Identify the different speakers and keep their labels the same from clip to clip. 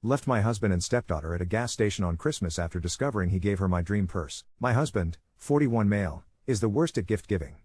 Speaker 1: Left my husband and stepdaughter at a gas station on Christmas after discovering he gave her my dream purse. My husband, 41 male, is the worst at gift giving.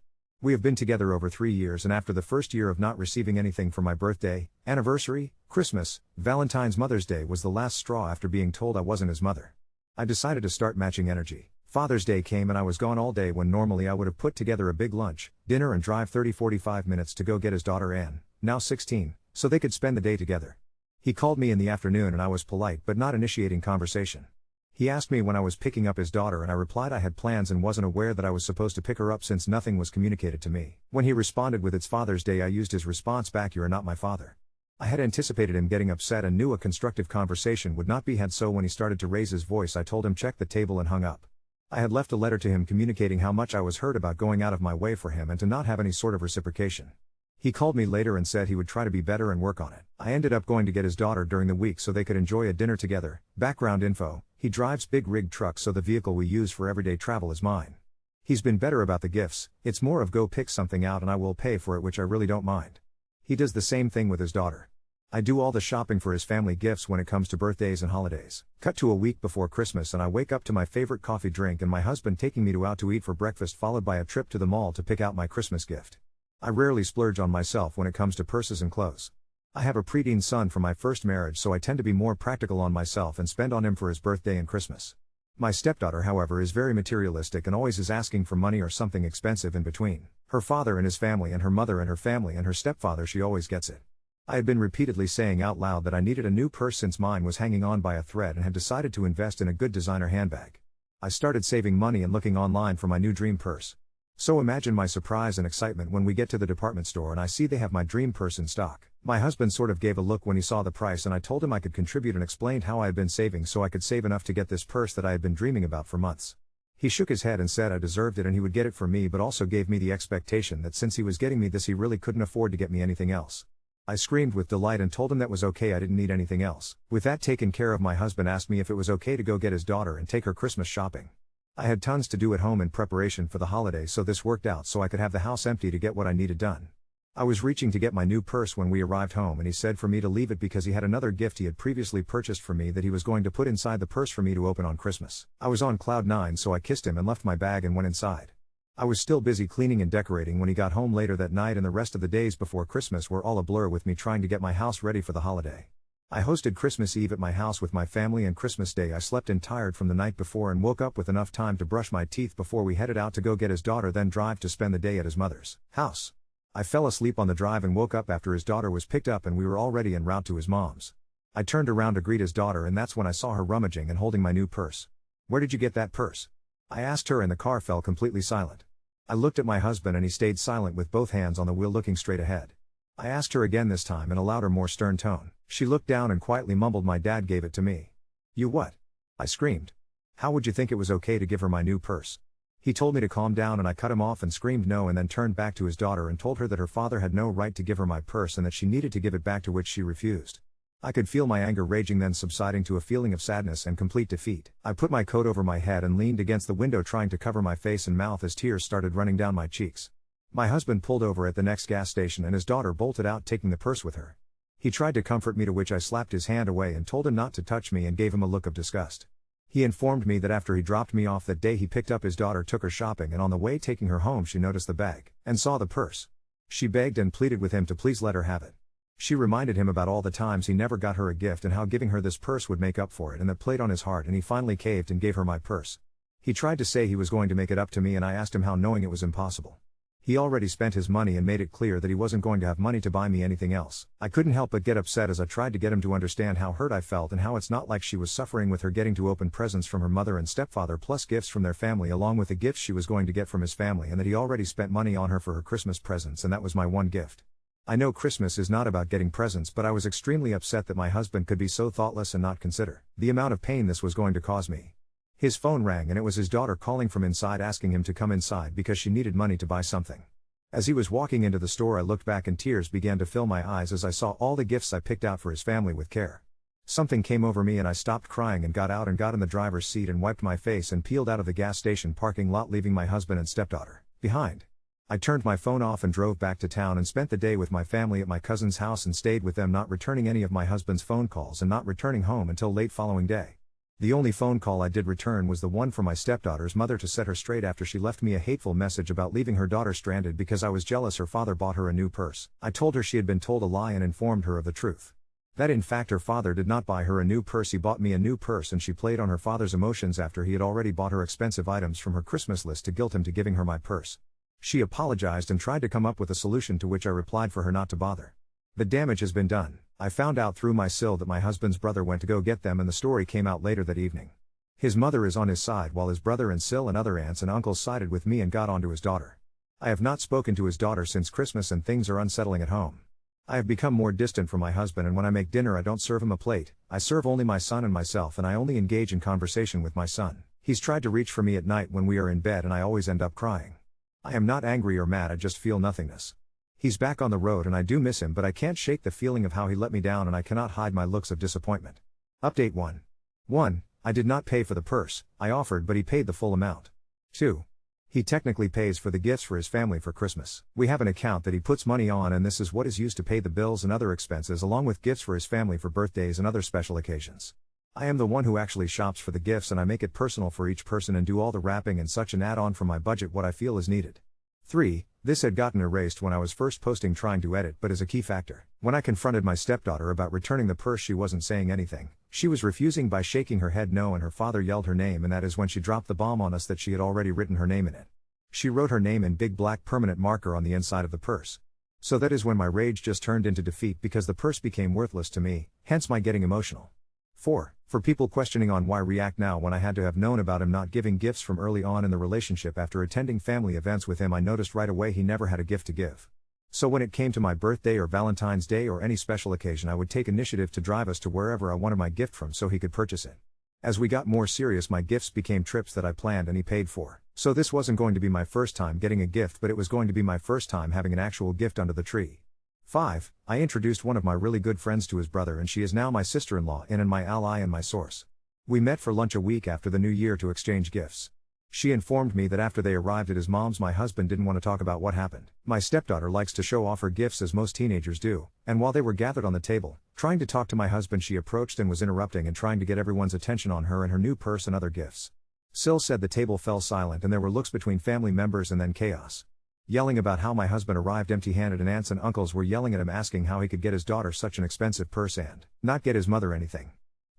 Speaker 1: We have been together over 3 years, and after the first year of not receiving anything for my birthday, anniversary, Christmas, Valentine's, Mother's Day was the last straw after being told I wasn't his mother. I decided to start matching energy. Father's Day came and I was gone all day when normally I would have put together a big lunch, dinner and drive 30-45 minutes to go get his daughter Anne, now 16, so they could spend the day together. He called me in the afternoon and I was polite but not initiating conversation. He asked me when I was picking up his daughter and I replied I had plans and wasn't aware that I was supposed to pick her up since nothing was communicated to me. When he responded with "It's Father's Day," I used his response back, "You are not my father." I had anticipated him getting upset and knew a constructive conversation would not be had, so when he started to raise his voice I told him check the table and hung up. I had left a letter to him communicating how much I was hurt about going out of my way for him and to not have any sort of reciprocation. He called me later and said he would try to be better and work on it. I ended up going to get his daughter during the week so they could enjoy a dinner together. Background info: he drives big rig trucks, so the vehicle we use for everyday travel is mine. He's been better about the gifts, it's more of go pick something out and I will pay for it, which I really don't mind. He does the same thing with his daughter. I do all the shopping for his family gifts when it comes to birthdays and holidays. Cut to a week before Christmas and I wake up to my favorite coffee drink and my husband taking me out to eat for breakfast, followed by a trip to the mall to pick out my Christmas gift. I rarely splurge on myself when it comes to purses and clothes. I have a preteen son from my first marriage, so I tend to be more practical on myself and spend on him for his birthday and Christmas. My stepdaughter, however, is very materialistic and always is asking for money or something expensive in between. Her father and his family and her mother and her family and her stepfather, she always gets it. I had been repeatedly saying out loud that I needed a new purse since mine was hanging on by a thread and had decided to invest in a good designer handbag. I started saving money and looking online for my new dream purse. So imagine my surprise and excitement when we get to the department store and I see they have my dream purse in stock. My husband sort of gave a look when he saw the price and I told him I could contribute and explained how I had been saving so I could save enough to get this purse that I had been dreaming about for months. He shook his head and said I deserved it and he would get it for me, but also gave me the expectation that since he was getting me this he really couldn't afford to get me anything else. I screamed with delight and told him that was okay, I didn't need anything else. With that taken care of, my husband asked me if it was okay to go get his daughter and take her Christmas shopping. I had tons to do at home in preparation for the holiday, so this worked out so I could have the house empty to get what I needed done. I was reaching to get my new purse when we arrived home and he said for me to leave it because he had another gift he had previously purchased for me that he was going to put inside the purse for me to open on Christmas. I was on cloud 9, so I kissed him and left my bag and went inside. I was still busy cleaning and decorating when he got home later that night, and the rest of the days before Christmas were all a blur with me trying to get my house ready for the holiday. I hosted Christmas Eve at my house with my family, and Christmas Day I slept in tired from the night before and woke up with enough time to brush my teeth before we headed out to go get his daughter, then drive to spend the day at his mother's house. I fell asleep on the drive and woke up after his daughter was picked up and we were already en route to his mom's. I turned around to greet his daughter and that's when I saw her rummaging and holding my new purse. "Where did you get that purse?" I asked her, and the car fell completely silent. I looked at my husband and he stayed silent with both hands on the wheel looking straight ahead. I asked her again, this time in a louder, more stern tone. She looked down and quietly mumbled, "My dad gave it to me." "You what?" I screamed. "How would you think it was okay to give her my new purse?" He told me to calm down and I cut him off and screamed no, and then turned back to his daughter and told her that her father had no right to give her my purse and that she needed to give it back, to which she refused. I could feel my anger raging, then subsiding to a feeling of sadness and complete defeat. I put my coat over my head and leaned against the window trying to cover my face and mouth as tears started running down my cheeks. My husband pulled over at the next gas station and his daughter bolted out, taking the purse with her. He tried to comfort me, to which I slapped his hand away and told him not to touch me and gave him a look of disgust. He informed me that after he dropped me off that day he picked up his daughter, took her shopping, and on the way taking her home she noticed the bag and saw the purse. She begged and pleaded with him to please let her have it. She reminded him about all the times he never got her a gift and how giving her this purse would make up for it, and that played on his heart, and he finally caved and gave her my purse. He tried to say he was going to make it up to me and I asked him how, knowing it was impossible. He already spent his money and made it clear that he wasn't going to have money to buy me anything else. I couldn't help but get upset as I tried to get him to understand how hurt I felt and how it's not like she was suffering with her getting to open presents from her mother and stepfather plus gifts from their family along with the gifts she was going to get from his family, and that he already spent money on her for her Christmas presents and that was my one gift. I know Christmas is not about getting presents, but I was extremely upset that my husband could be so thoughtless and not consider the amount of pain this was going to cause me. His phone rang and it was his daughter calling from inside asking him to come inside because she needed money to buy something. As he was walking into the store I looked back and tears began to fill my eyes as I saw all the gifts I picked out for his family with care. Something came over me and I stopped crying and got out and got in the driver's seat and wiped my face and peeled out of the gas station parking lot, leaving my husband and stepdaughter behind. I turned my phone off and drove back to town and spent the day with my family at my cousin's house and stayed with them, not returning any of my husband's phone calls and not returning home until late following day. The only phone call I did return was the one from my stepdaughter's mother to set her straight after she left me a hateful message about leaving her daughter stranded because I was jealous her father bought her a new purse. I told her she had been told a lie and informed her of the truth. That in fact her father did not buy her a new purse, he bought me a new purse, and she played on her father's emotions after he had already bought her expensive items from her Christmas list to guilt him to giving her my purse. She apologized and tried to come up with a solution, to which I replied for her not to bother. The damage has been done. I found out through my SIL that my husband's brother went to go get them, and the story came out later that evening. His mother is on his side while his brother and SIL and other aunts and uncles sided with me and got onto his daughter. I have not spoken to his daughter since Christmas and things are unsettling at home. I have become more distant from my husband, and when I make dinner I don't serve him a plate, I serve only my son and myself, and I only engage in conversation with my son. He's tried to reach for me at night when we are in bed and I always end up crying. I am not angry or mad, I just feel nothingness. He's back on the road and I do miss him, but I can't shake the feeling of how he let me down and I cannot hide my looks of disappointment. Update 1. 1. I did not pay for the purse, I offered but he paid the full amount. 2. He technically pays for the gifts for his family for Christmas. We have an account that he puts money on, and this is what is used to pay the bills and other expenses along with gifts for his family for birthdays and other special occasions. I am the one who actually shops for the gifts, and I make it personal for each person and do all the wrapping and such, and add on from my budget what I feel is needed. 3. This had gotten erased when I was first posting trying to edit, but is a key factor. When I confronted my stepdaughter about returning the purse, she wasn't saying anything. She was refusing by shaking her head no, and her father yelled her name, and that is when she dropped the bomb on us that she had already written her name in it. She wrote her name in big black permanent marker on the inside of the purse. So that is when my rage just turned into defeat because the purse became worthless to me, hence my getting emotional. 4. For people questioning on why react now when I had to have known about him not giving gifts from early on in the relationship. After attending family events with him, I noticed right away he never had a gift to give. So when it came to my birthday or Valentine's Day or any special occasion, I would take initiative to drive us to wherever I wanted my gift from so he could purchase it. As we got more serious, my gifts became trips that I planned and he paid for. So this wasn't going to be my first time getting a gift, but it was going to be my first time having an actual gift under the tree. 5. I introduced one of my really good friends to his brother, and she is now my sister-in-law and my ally and my source. We met for lunch a week after the new year to exchange gifts. She informed me that after they arrived at his mom's, my husband didn't want to talk about what happened. My stepdaughter likes to show off her gifts as most teenagers do, and while they were gathered on the table, trying to talk to my husband, she approached and was interrupting and trying to get everyone's attention on her and her new purse and other gifts. Sil said the table fell silent and there were looks between family members and then chaos. Yelling about how my husband arrived empty-handed, and aunts and uncles were yelling at him asking how he could get his daughter such an expensive purse and not get his mother anything.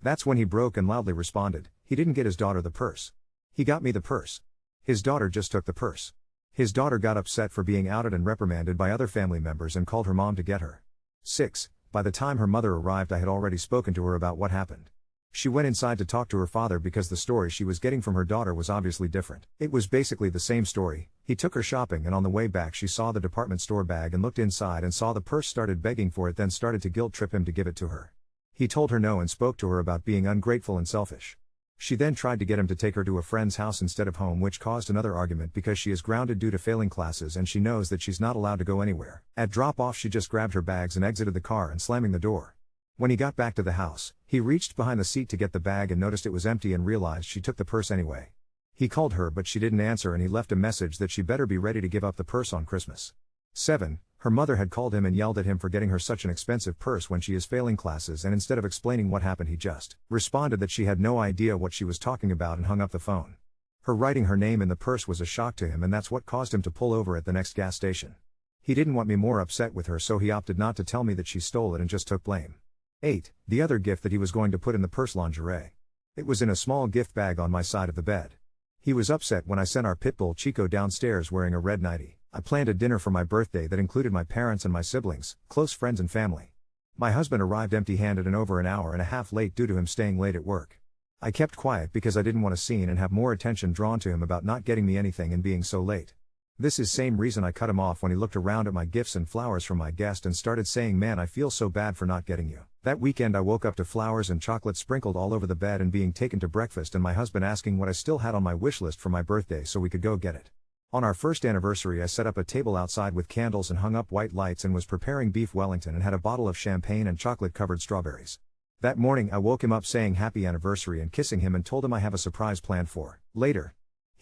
Speaker 1: That's when he broke and loudly responded, he didn't get his daughter the purse. He got me the purse. His daughter just took the purse. His daughter got upset for being outed and reprimanded by other family members and called her mom to get her. 6. By the time her mother arrived, I had already spoken to her about what happened. She went inside to talk to her father because the story she was getting from her daughter was obviously different. It was basically the same story. He took her shopping and on the way back she saw the department store bag and looked inside and saw the purse, started begging for it, then started to guilt trip him to give it to her. He told her no and spoke to her about being ungrateful and selfish. She then tried to get him to take her to a friend's house instead of home, which caused another argument because she is grounded due to failing classes and she knows that she's not allowed to go anywhere. At drop-off she just grabbed her bags and exited the car and slamming the door. When he got back to the house, he reached behind the seat to get the bag and noticed it was empty and realized she took the purse anyway. He called her but she didn't answer and he left a message that she better be ready to give up the purse on Christmas. 7. Her mother had called him and yelled at him for getting her such an expensive purse when she is failing classes, and instead of explaining what happened he just responded that she had no idea what she was talking about and hung up the phone. Her writing her name in the purse was a shock to him, and that's what caused him to pull over at the next gas station. He didn't want me more upset with her, so he opted not to tell me that she stole it and just took blame. 8. The other gift that he was going to put in the purse, lingerie. It was in a small gift bag on my side of the bed. He was upset when I sent our pit bull Chico downstairs wearing a red nightie. I planned a dinner for my birthday that included my parents and my siblings, close friends and family. My husband arrived empty-handed and over an hour and a half late due to him staying late at work. I kept quiet because I didn't want a scene and have more attention drawn to him about not getting me anything and being so late. This is same reason I cut him off when he looked around at my gifts and flowers from my guest and started saying, "Man, I feel so bad for not getting you." That weekend I woke up to flowers and chocolate sprinkled all over the bed and being taken to breakfast and my husband asking what I still had on my wish list for my birthday so we could go get it. On our first anniversary I set up a table outside with candles and hung up white lights and was preparing beef Wellington and had a bottle of champagne and chocolate-covered strawberries. That morning I woke him up saying happy anniversary and kissing him and told him I have a surprise planned for later.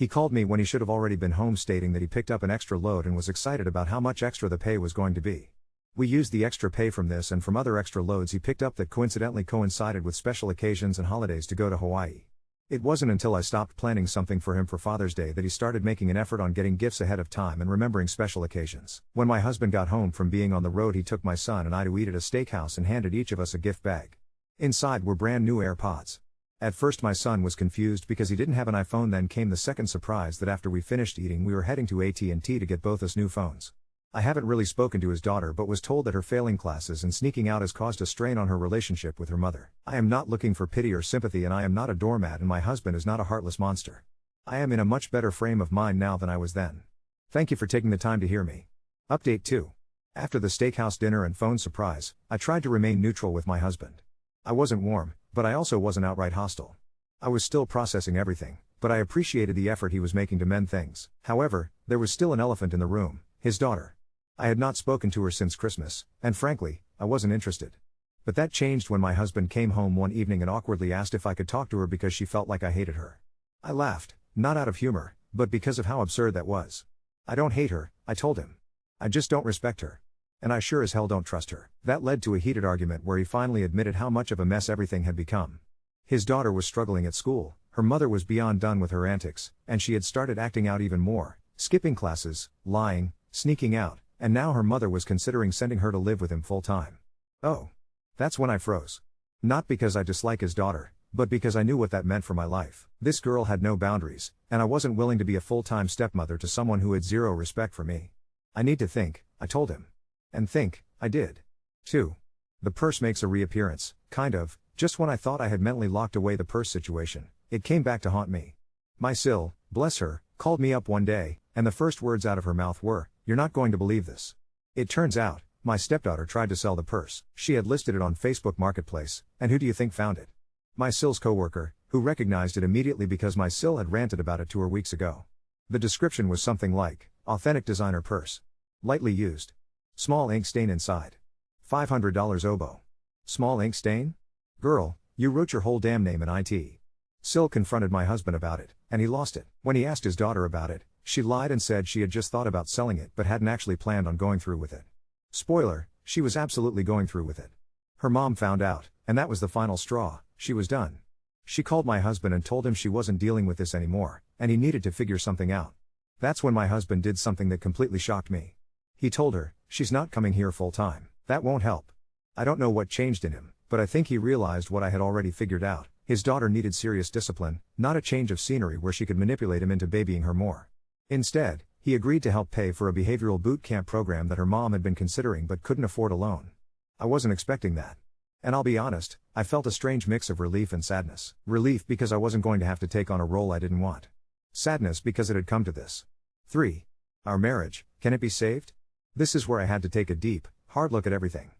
Speaker 1: He called me when he should have already been home, stating that he picked up an extra load and was excited about how much extra the pay was going to be. We used the extra pay from this and from other extra loads he picked up that coincidentally coincided with special occasions and holidays to go to Hawaii. It wasn't until I stopped planning something for him for Father's Day that he started making an effort on getting gifts ahead of time and remembering special occasions. When my husband got home from being on the road, he took my son and I to eat at a steakhouse and handed each of us a gift bag. Inside were brand new AirPods. At first my son was confused because he didn't have an iPhone. Then came the second surprise that after we finished eating we were heading to AT&T to get both us new phones. I haven't really spoken to his daughter but was told that her failing classes and sneaking out has caused a strain on her relationship with her mother. I am not looking for pity or sympathy, and I am not a doormat, and my husband is not a heartless monster. I am in a much better frame of mind now than I was then. Thank you for taking the time to hear me. Update 2. After the steakhouse dinner and phone surprise, I tried to remain neutral with my husband. I wasn't warm, but I also wasn't outright hostile. I was still processing everything, but I appreciated the effort he was making to mend things. However, there was still an elephant in the room: his daughter. I had not spoken to her since Christmas, and frankly, I wasn't interested. But that changed when my husband came home one evening and awkwardly asked if I could talk to her because she felt like I hated her. I laughed, not out of humor, but because of how absurd that was. I don't hate her, I told him. I just don't respect her. And I sure as hell don't trust her. That led to a heated argument where he finally admitted how much of a mess everything had become. His daughter was struggling at school, her mother was beyond done with her antics, and she had started acting out even more, skipping classes, lying, sneaking out, and now her mother was considering sending her to live with him full time. Oh. That's when I froze. Not because I dislike his daughter, but because I knew what that meant for my life. This girl had no boundaries, and I wasn't willing to be a full-time stepmother to someone who had zero respect for me. I need to think, I told him. And think, I did. 2. The purse makes a reappearance, kind of, just when I thought I had mentally locked away the purse situation, it came back to haunt me. My Sil, bless her, called me up one day, and the first words out of her mouth were, "You're not going to believe this." It turns out, my stepdaughter tried to sell the purse. She had listed it on Facebook Marketplace, and who do you think found it? My Sil's coworker, who recognized it immediately because my Sil had ranted about it to her weeks ago. The description was something like, "Authentic designer purse. Lightly used. Small ink stain inside. $500 oboe." Small ink stain? Girl, you wrote your whole damn name in IT. Sil confronted my husband about it, and he lost it. When he asked his daughter about it, she lied and said she had just thought about selling it but hadn't actually planned on going through with it. Spoiler, she was absolutely going through with it. Her mom found out, and that was the final straw. She was done. She called my husband and told him she wasn't dealing with this anymore, and he needed to figure something out. That's when my husband did something that completely shocked me. He told her, "She's not coming here full time. That won't help." I don't know what changed in him, but I think he realized what I had already figured out. His daughter needed serious discipline, not a change of scenery where she could manipulate him into babying her more. Instead, he agreed to help pay for a behavioral boot camp program that her mom had been considering but couldn't afford alone. I wasn't expecting that. And I'll be honest, I felt a strange mix of relief and sadness. Relief because I wasn't going to have to take on a role I didn't want. Sadness because it had come to this. 3. Our marriage, can it be saved? This is where I had to take a deep, hard look at everything.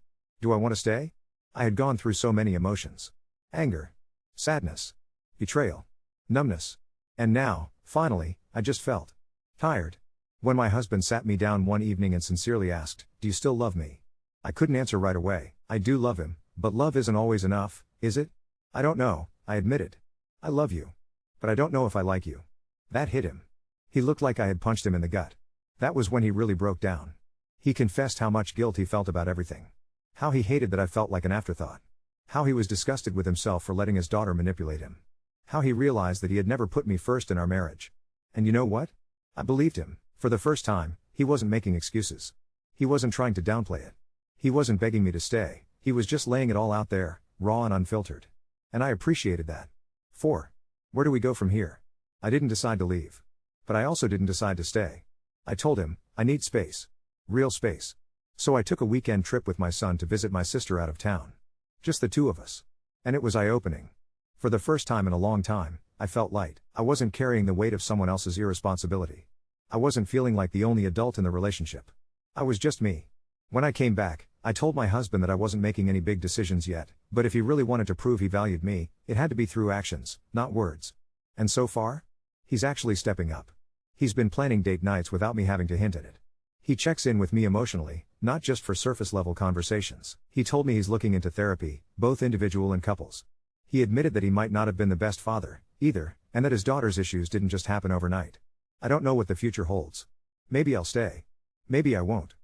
Speaker 1: Do I want to stay? I had gone through so many emotions. Anger. Sadness. Betrayal. Numbness. And now, finally, I just felt tired. When my husband sat me down one evening and sincerely asked, "Do you still love me?" I couldn't answer right away. I do love him, but love isn't always enough, is it? I don't know, I admitted. I love you. But I don't know if I like you. That hit him. He looked like I had punched him in the gut. That was when he really broke down. He confessed how much guilt he felt about everything. How he hated that I felt like an afterthought. How he was disgusted with himself for letting his daughter manipulate him. How he realized that he had never put me first in our marriage. And you know what? I believed him. For the first time, he wasn't making excuses. He wasn't trying to downplay it. He wasn't begging me to stay, he was just laying it all out there, raw and unfiltered. And I appreciated that. 4. Where do we go from here? I didn't decide to leave. But I also didn't decide to stay. I told him, I need space. Real space. So I took a weekend trip with my son to visit my sister out of town. Just the two of us. And it was eye-opening. For the first time in a long time, I felt light. I wasn't carrying the weight of someone else's irresponsibility. I wasn't feeling like the only adult in the relationship. I was just me. When I came back, I told my husband that I wasn't making any big decisions yet, but if he really wanted to prove he valued me, it had to be through actions, not words. And so far? He's actually stepping up. He's been planning date nights without me having to hint at it. He checks in with me emotionally, not just for surface-level conversations. He told me he's looking into therapy, both individual and couples. He admitted that he might not have been the best father, either, and that his daughter's issues didn't just happen overnight. I don't know what the future holds. Maybe I'll stay. Maybe I won't.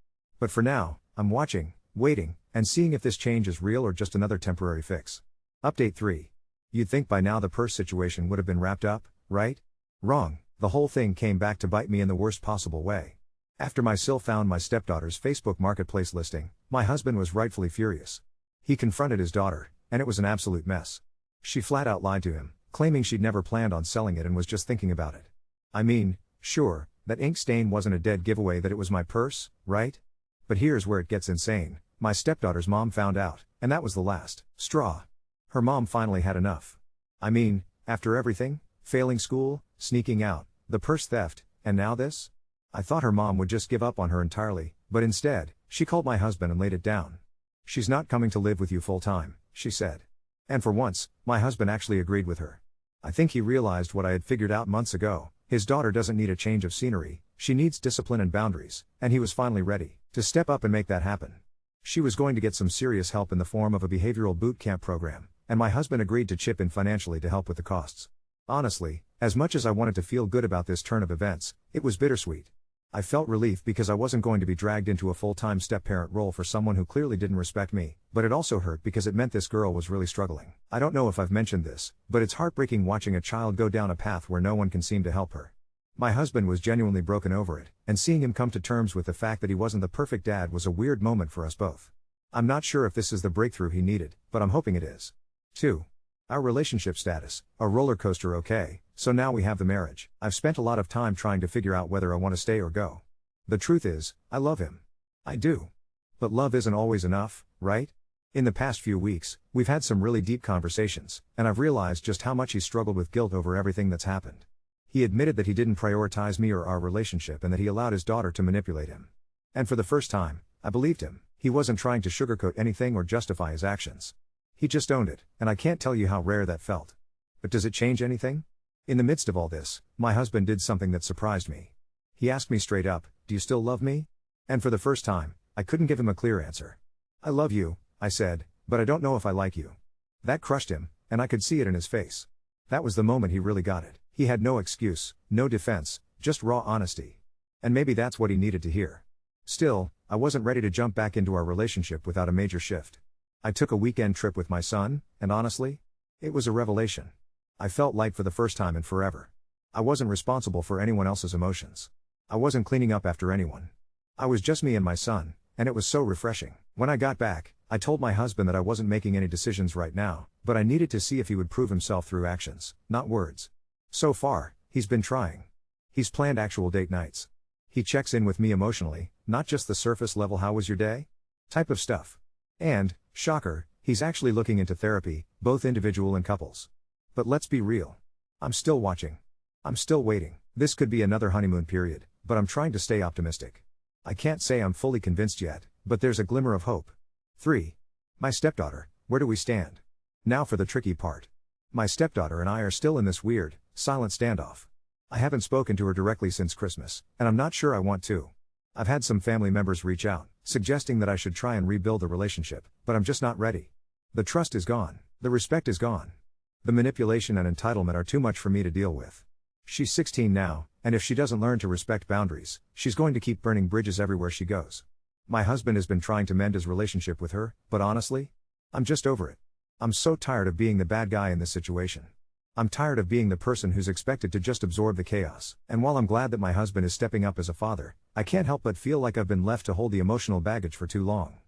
Speaker 1: But for now, I'm watching, waiting, and seeing if this change is real or just another temporary fix. Update 3. You'd think by now the purse situation would have been wrapped up, right? Wrong. The whole thing came back to bite me in the worst possible way. After my SIL found my stepdaughter's Facebook Marketplace listing, my husband was rightfully furious. He confronted his daughter, and it was an absolute mess. She flat out lied to him, claiming she'd never planned on selling it and was just thinking about it. I mean, sure, that ink stain wasn't a dead giveaway that it was my purse, right? But here's where it gets insane. My stepdaughter's mom found out, and that was the last straw. Her mom finally had enough. I mean, after everything, failing school, sneaking out, the purse theft, and now this? I thought her mom would just give up on her entirely, but instead, she called my husband and laid it down. She's not coming to live with you full time, she said. And for once, my husband actually agreed with her. I think he realized what I had figured out months ago. His daughter doesn't need a change of scenery, she needs discipline and boundaries, and he was finally ready to step up and make that happen. She was going to get some serious help in the form of a behavioral boot camp program, and my husband agreed to chip in financially to help with the costs. Honestly, as much as I wanted to feel good about this turn of events, it was bittersweet. I felt relief because I wasn't going to be dragged into a full-time step-parent role for someone who clearly didn't respect me, but it also hurt because it meant this girl was really struggling. I don't know if I've mentioned this, but it's heartbreaking watching a child go down a path where no one can seem to help her. My husband was genuinely broken over it, and seeing him come to terms with the fact that he wasn't the perfect dad was a weird moment for us both. I'm not sure if this is the breakthrough he needed, but I'm hoping it is. 2. Our relationship status, a roller coaster. Okay, so now we have the marriage. I've spent a lot of time trying to figure out whether I want to stay or go. The truth is, I love him. I do. But love isn't always enough, right? In the past few weeks, we've had some really deep conversations, and I've realized just how much he struggled with guilt over everything that's happened. He admitted that he didn't prioritize me or our relationship and that he allowed his daughter to manipulate him. And for the first time, I believed him. He wasn't trying to sugarcoat anything or justify his actions. He just owned it, and I can't tell you how rare that felt. But does it change anything? In the midst of all this, my husband did something that surprised me. He asked me straight up, "Do you still love me?" And for the first time, I couldn't give him a clear answer. "I love you," I said, "but I don't know if I like you." That crushed him, and I could see it in his face. That was the moment he really got it. He had no excuse, no defense, just raw honesty. And maybe that's what he needed to hear. Still, I wasn't ready to jump back into our relationship without a major shift. I took a weekend trip with my son, and honestly, it was a revelation. I felt light for the first time in forever. I wasn't responsible for anyone else's emotions. I wasn't cleaning up after anyone. I was just me and my son, and it was so refreshing. When I got back, I told my husband that I wasn't making any decisions right now, but I needed to see if he would prove himself through actions, not words. So far, he's been trying. He's planned actual date nights. He checks in with me emotionally, not just the surface level "how was your day?" type of stuff. And, shocker, he's actually looking into therapy, both individual and couples. But let's be real. I'm still watching. I'm still waiting. This could be another honeymoon period, but I'm trying to stay optimistic. I can't say I'm fully convinced yet, but there's a glimmer of hope. 3. My stepdaughter, where do we stand? Now for the tricky part. My stepdaughter and I are still in this weird, silent standoff. I haven't spoken to her directly since Christmas, and I'm not sure I want to. I've had some family members reach out, suggesting that I should try and rebuild the relationship, but I'm just not ready. The trust is gone. The respect is gone. The manipulation and entitlement are too much for me to deal with. She's 16 now, and if she doesn't learn to respect boundaries, she's going to keep burning bridges everywhere she goes. My husband has been trying to mend his relationship with her, but honestly, I'm just over it. I'm so tired of being the bad guy in this situation. I'm tired of being the person who's expected to just absorb the chaos, and while I'm glad that my husband is stepping up as a father, I can't help but feel like I've been left to hold the emotional baggage for too long.